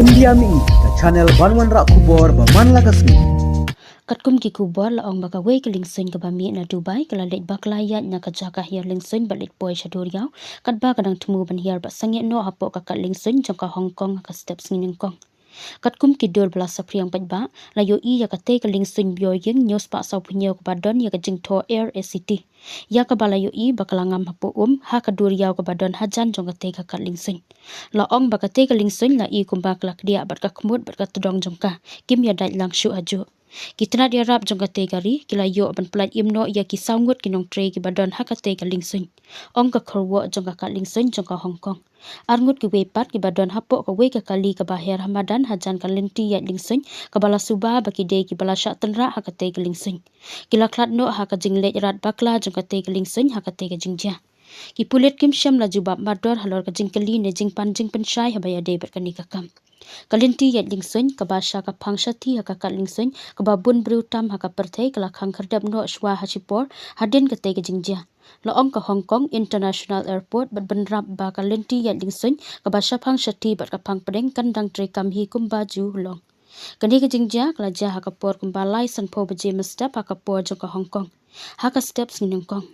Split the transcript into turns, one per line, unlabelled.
India mi ka channel banwan rak kubor ba man lagasni.
Katkum ki kubor la ong baka wei keling sun ke bami na Dubai kala let bakla ya na ka jaka hiar ling sun balit boy duriaw katba kadang thmu ban hiar ba sangeh no hapo ka kat ling sun jong ka Hong Kong ka steps ngin kong. Katkum ki dor bla sapriang patba la yo I ya ka te keling sun bio yeng nyos pa sau punyo ka badon ya ka jing tho air ACT ya ka bala yo I bakala ngam hapo ha ka duriaw ka badon hajan jong ka te ka kat ling sun la ong baka te keling sun la I kumba klak dia bat ka kmut bat ka tudong jong ka kim ya dai lang shu aju Kitna dia rap jong kate gari kila yo ban plat imno ya ki saungut kinong tre ki badon hakate ka lingsun ong ka khorwo jong ka lingsun jong ka Hong Kong arngut ki wepat ki badon hapo ka we ka kali ka baher hamadan hajan ka lenti ya lingsun ka bala suba baki de ki bala sha tanra hakate ka lingsun kila klat no ha ka jingle rat bakla jong kate ka lingsun hakate ka jingja ki pulet kim sham la jubab mador halor ka jingkali ne jingpan jingpan shai habaya de ber ka ni ka kam Kalinti yat lingsun ka basha ka pangshati ha ka lingsun ka babun brutam ha ka perthai kala khang khardap no shwa ha chipor hadin ka te ka jingja la ong ka Hong Kong International Airport bat banrap ba ka linti yat lingsun ka basha pangshati bat ka pang pedeng kandang tre kam hi kumba ju long kani ka jingja kala ja ha ka por kumba lai san pho baje mustap ha ka por jo ka Hong Kong ha ka steps ni Hong Kong